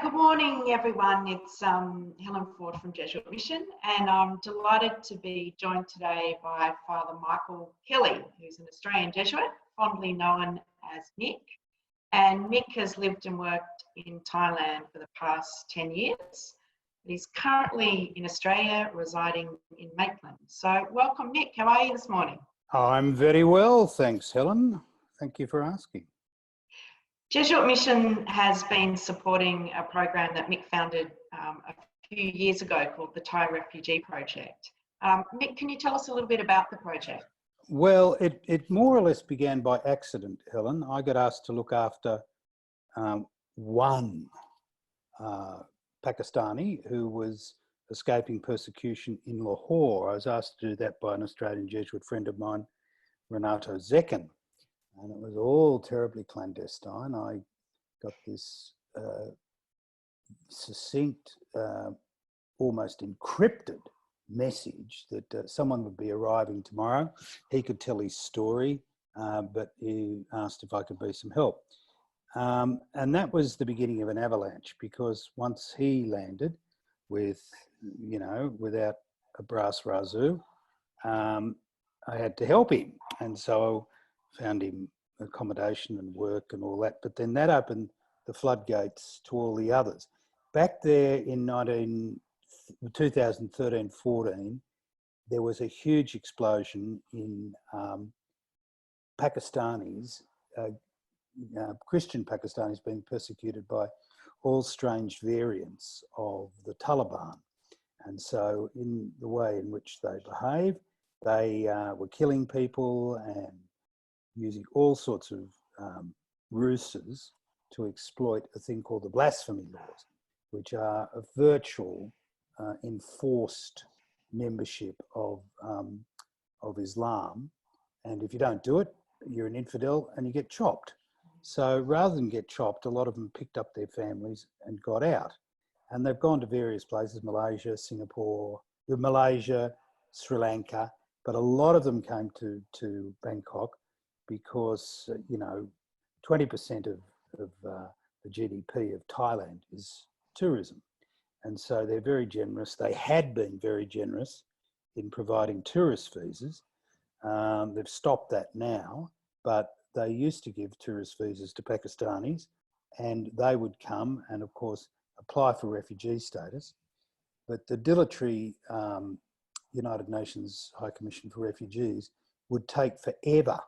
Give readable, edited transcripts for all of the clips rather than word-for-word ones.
Good morning, everyone. It's Helen Forde from Jesuit Mission, and I'm delighted to be joined today by Father Mick Kelly, who's an Australian Jesuit, fondly known as Mick. And Mick has lived and worked in Thailand for the past 10 years. He's currently in Australia, residing in Maitland. So welcome, Mick. How are you this morning? I'm very well, thanks, Helen. Thank you for asking. Jesuit Mission has been supporting a program that Mick founded a few years ago called the Thai Refugee Project. Mick, can you tell us a little bit about the project? Well, it more or less began by accident, Helen. I got asked to look after one Pakistani who was escaping persecution in Lahore. I was asked to do that by an Australian Jesuit friend of mine, Renato Zekin. And it was all terribly clandestine. I got this succinct, almost encrypted message that someone would be arriving tomorrow. He could tell his story, but he asked if I could be some help. And that was the beginning of an avalanche, because once he landed with, without a brass razoo, I had to help him. And so found him accommodation and work and all that. But then that opened the floodgates to all the others. Back there in 2013-14, there was a huge explosion in Pakistanis, Christian Pakistanis being persecuted by all strange variants of the Taliban. And so in the way in which they behaved, they were killing people and using all sorts of ruses to exploit a thing called the blasphemy laws, which are a virtual enforced membership of Islam. And if you don't do it, you're an infidel and you get chopped. So rather than get chopped, a lot of them picked up their families and got out. And they've gone to various places, Malaysia, Singapore, Malaysia, Sri Lanka, but a lot of them came to Bangkok, because 20% of the GDP of Thailand is tourism. And so they're very generous. They had been very generous in providing tourist visas. They've stopped that now, but they used to give tourist visas to Pakistanis, and they would come and, of course, apply for refugee status. But the dilatory United Nations High Commission for Refugees would take forever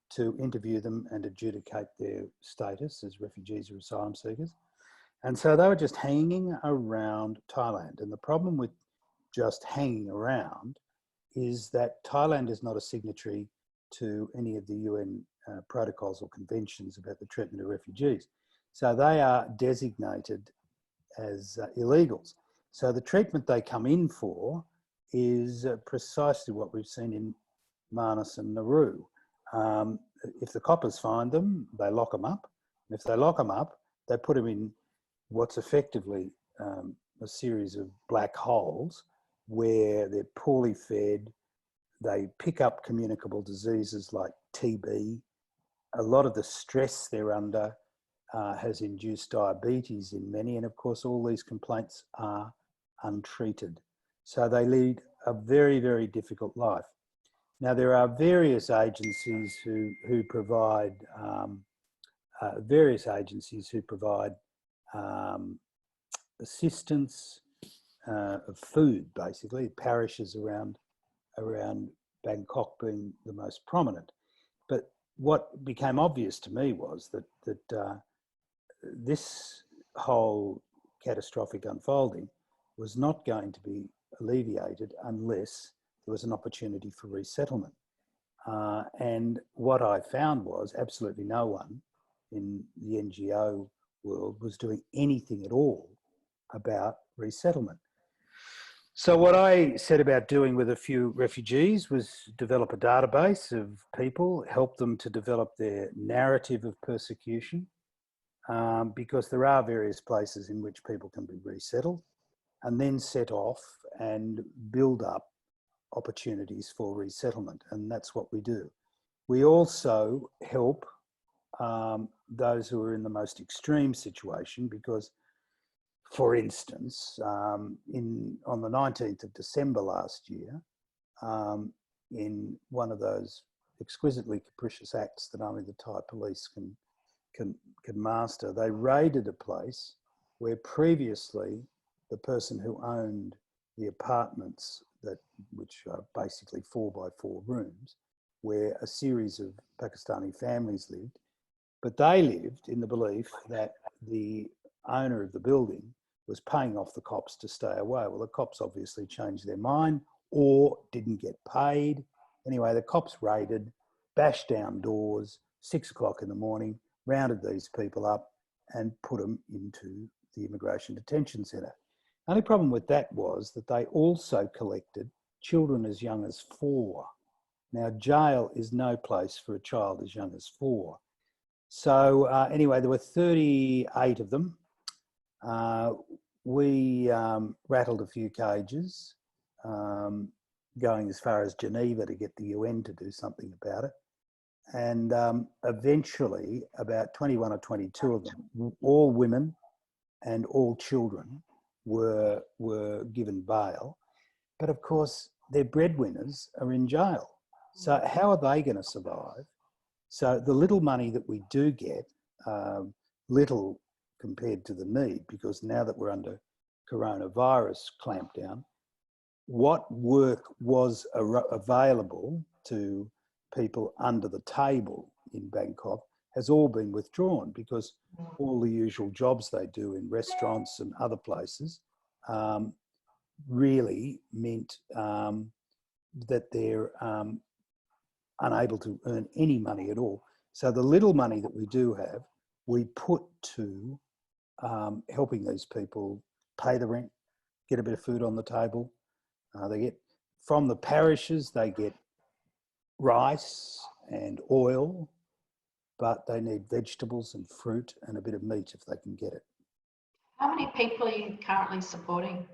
to interview them and adjudicate their status as refugees or asylum seekers. And so they were just hanging around Thailand. And the problem with just hanging around is that Thailand is not a signatory to any of the UN protocols or conventions about the treatment of refugees. So they are designated as illegals. So the treatment they come in for is precisely what we've seen in Manus and Nauru. If the coppers find them, they lock them up. And if they lock them up, they put them in what's effectively a series of black holes where they're poorly fed. They pick up communicable diseases like TB. A lot of the stress they're under has induced diabetes in many. And of course, all these complaints are untreated. So they lead a very, very difficult life. Now, there are various agencies who provide assistance of food, basically, parishes around Bangkok being the most prominent. But what became obvious to me was that this whole catastrophic unfolding was not going to be alleviated unless there was an opportunity for resettlement. And what I found was absolutely no one in the NGO world was doing anything at all about resettlement. So what I set about doing with a few refugees was develop a database of people, help them to develop their narrative of persecution, because there are various places in which people can be resettled, and then set off and build up opportunities for resettlement. And that's what we do. We also help those who are in the most extreme situation, because for instance, on the 19th of December last year, in one of those exquisitely capricious acts that only the Thai police can master, they raided a place where previously the person who owned the apartments, which are basically 4x4 rooms, where a series of Pakistani families lived, but they lived in the belief that the owner of the building was paying off the cops to stay away. Well, the cops obviously changed their mind or didn't get paid. Anyway, the cops raided, bashed down doors, 6 o'clock in the morning, rounded these people up and put them into the immigration detention centre. The only problem with that was that they also collected children as young as 4. Now, jail is no place for a child as young as 4. So anyway, there were 38 of them. We rattled a few cages, going as far as Geneva to get the UN to do something about it. And eventually, about 21 or 22 of them, all women and all children, were given bail. But of course, their breadwinners are in jail. So how are they going to survive? So the little money that we do get, little compared to the need, because now that we're under coronavirus clampdown, what work was available to people under the table in Bangkok has all been withdrawn, because all the usual jobs they do in restaurants and other places really meant that they're unable to earn any money at all. So the little money that we do have, we put to helping these people pay the rent, get a bit of food on the table. They get, from the parishes, they get rice and oil, but they need vegetables and fruit and a bit of meat if they can get it. How many people are you currently supporting?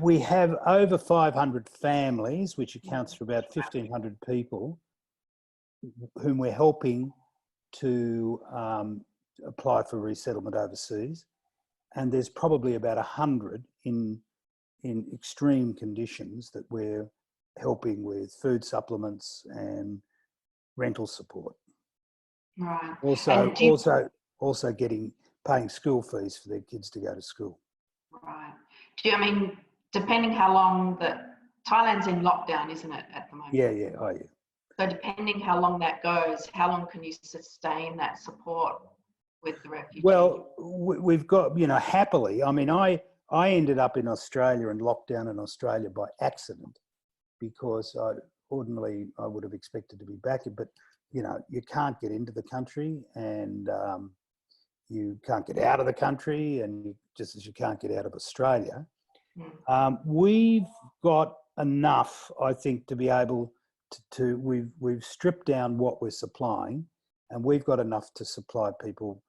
We have over 500 families, which accounts for about 1,500 people, whom we're helping to apply for resettlement overseas. And there's probably about 100 in extreme conditions that we're helping with food supplements and rental support. Right. Also paying school fees for their kids to go to school. Right. Depending how long Thailand's in lockdown, isn't it, at the moment? Yeah. So depending how long that goes, how long can you sustain that support with the refugees? Well, we've got, happily, I ended up in Australia and locked down in Australia by accident, because ordinarily I would have expected to be back, but you can't get into the country, and you can't get out of the country, and just as you can't get out of Australia. We've got enough, I think, to be able to we've stripped down what we're supplying, and we've got enough to supply people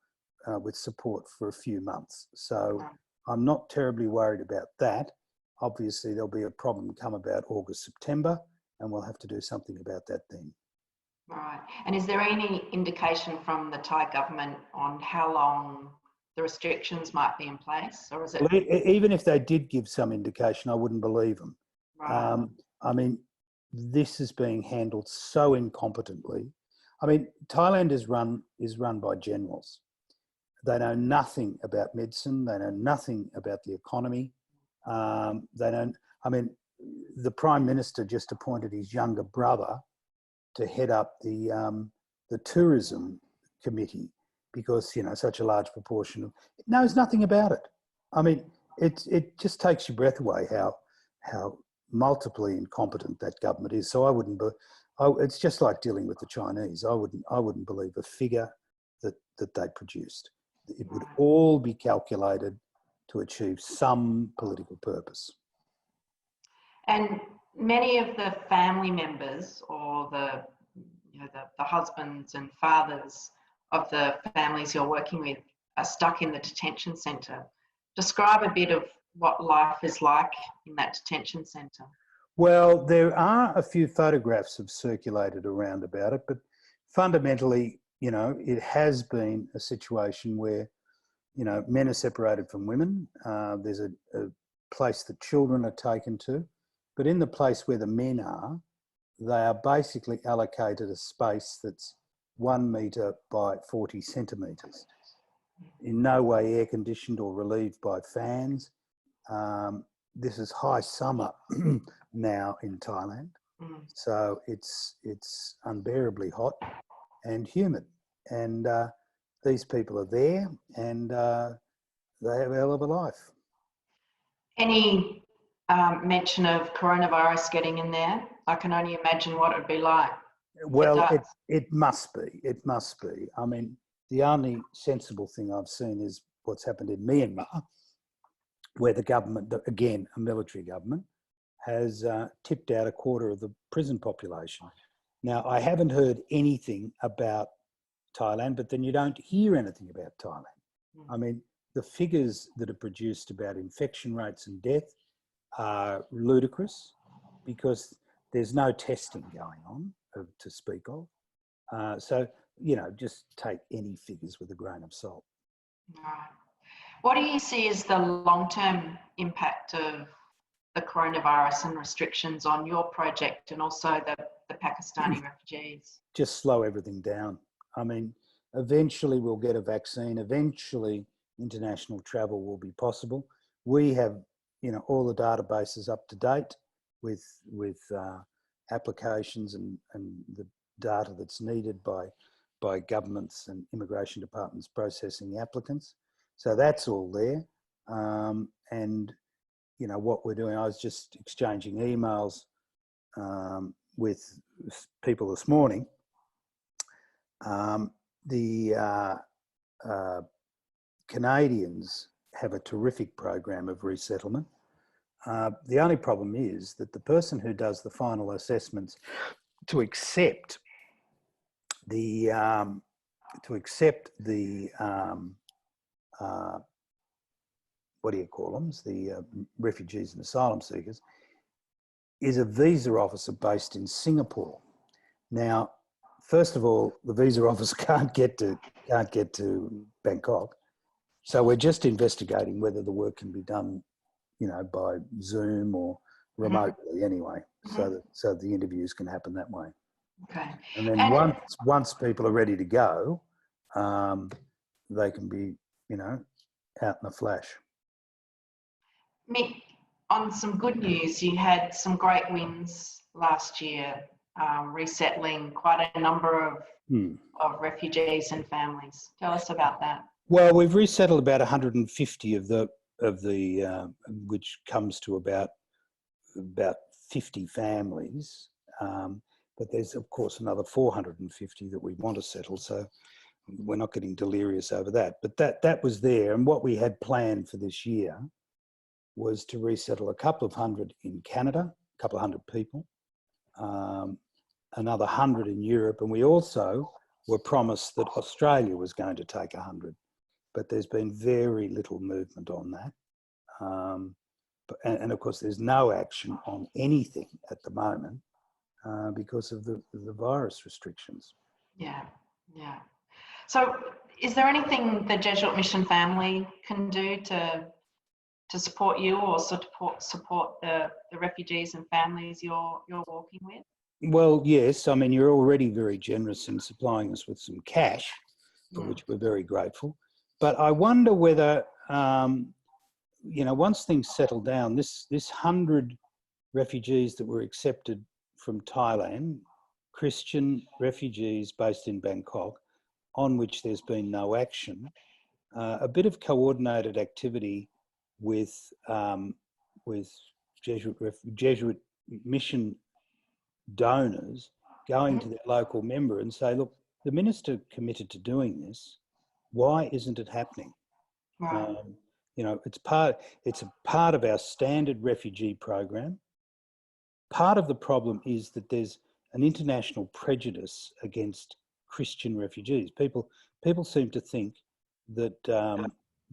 with support for a few months. So I'm not terribly worried about that. Obviously, there'll be a problem come about August, September, and we'll have to do something about that then. Right. And is there any indication from the Thai government on how long the restrictions might be in place, or is it? Well, even if they did give some indication, I wouldn't believe them. Right. This is being handled so incompetently. Thailand is run by generals. They know nothing about medicine. They know nothing about the economy. The Prime Minister just appointed his younger brother to head up the tourism committee, because such a large proportion of it knows nothing about it. It just takes your breath away how multiply incompetent that government is. So I wouldn't. It's just like dealing with the Chinese. I wouldn't believe a figure that they produced. It would all be calculated to achieve some political purpose. And many of the family members, or the husbands and fathers of the families you're working with, are stuck in the detention centre. Describe a bit of what life is like in that detention centre. Well, there are a few photographs have circulated around about it, but fundamentally, it has been a situation where you know, men are separated from women. There's a place that children are taken to. But in the place where the men are, they are basically allocated a space that's 1 metre by 40 centimetres. In no way air conditioned or relieved by fans. This is high summer now in Thailand. So it's unbearably hot and humid. And these people are there and they have a hell of a life. Any mention of coronavirus getting in there? I can only imagine what it would be like. Well, it must be. It must be. I mean, the only sensible thing I've seen is what's happened in Myanmar, where the government, again, a military government, has tipped out a quarter of the prison population. Now, I haven't heard anything about Thailand, but then you don't hear anything about Thailand. I mean, the figures that are produced about infection rates and death are ludicrous because there's no testing going on to speak of. So, you know, just take any figures with a grain of salt. Right. What do you see as the long-term impact of the coronavirus and restrictions on your project and also the Pakistani refugees? Just slow everything down. I mean, eventually we'll get a vaccine. Eventually international travel will be possible. We have, you know, all the databases up to date with applications and the data that's needed by governments and immigration departments processing applicants. So that's all there. And, you know, what we're doing, I was just exchanging emails with people this morning. The Canadians have a terrific program of resettlement. The only problem is that the person who does the final assessments to accept the what do you call them? The refugees and asylum seekers is a visa officer based in Singapore. Now, first of all, the visa officer can't get to Bangkok, so we're just investigating whether the work can be done, you know, by Zoom or remotely anyway, so the interviews can happen that way. Okay. And then once people are ready to go, they can be, you know, out in a flash. Mick, on some good news, you had some great wins last year, resettling quite a number of refugees and families. Tell us about that. Well, we've resettled about 150 of the which comes to about 50 families. But there's of course another 450 that we want to settle. So we're not getting delirious over that. But that was there, and what we had planned for this year was to resettle a couple of hundred in Canada, a couple of hundred people, another 100 in Europe, and we also were promised that Australia was going to take 100, but there's been very little movement on that. And of course, there's no action on anything at the moment because of the virus restrictions. Yeah. So is there anything the Jesuit Mission family can do to support you or support the refugees and families you're working with? Well, yes. I mean, you're already very generous in supplying us with some cash, for which we're very grateful. But I wonder whether, you know, once things settle down, this 100 refugees that were accepted from Thailand, Christian refugees based in Bangkok, on which there's been no action, a bit of coordinated activity with Jesuit Mission donors going to their local member and say, look, the minister committed to doing this. Why isn't it happening? Right. You know, it's a part of our standard refugee program. Part of the problem is that there's an international prejudice against Christian refugees. People seem to think that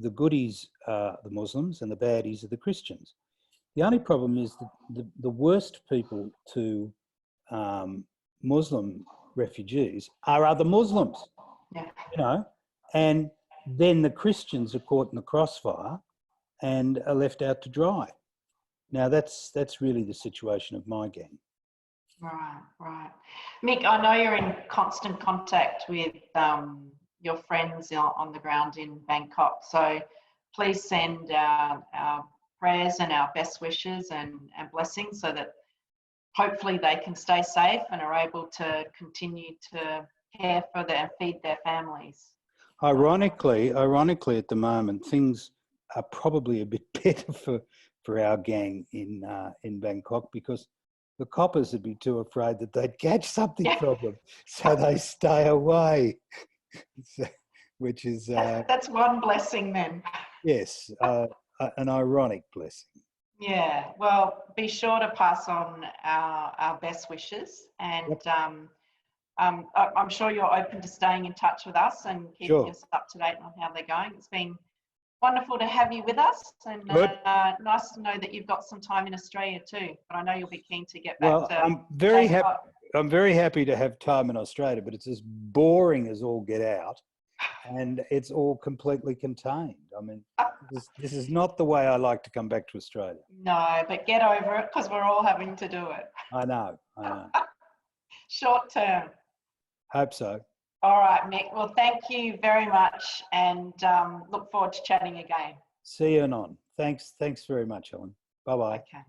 the goodies are the Muslims and the baddies are the Christians. The only problem is that the worst people to Muslim refugees are other Muslims, Yeah. you know, and then the Christians are caught in the crossfire and are left out to dry. Now that's really the situation of my gang. Right, right. Mick, I know you're in constant contact with your friends on the ground in Bangkok, so please send our prayers and our best wishes and blessings so that hopefully they can stay safe and are able to continue to care for and feed their families. Ironically, at the moment, things are probably a bit better for our gang in Bangkok, because the coppers would be too afraid that they'd catch something from them, so they stay away. Which is that's one blessing then. Yes, an ironic blessing. Yeah, well, be sure to pass on our best wishes, and Yep. I'm sure you're open to staying in touch with us and keeping us up to date on how they're going. It's been wonderful to have you with us, and nice to know that you've got some time in Australia too. But I know you'll be keen to get back to. I'm very happy to have time in Australia, but it's as boring as all get out, and it's all completely contained. I mean, this is not the way I like to come back to Australia. No, but get over it, because we're all having to do it. I know. Short term. Hope so. All right, Mick. Well, thank you very much, and look forward to chatting again. See you anon. Thanks very much, Helen. Bye-bye. Okay.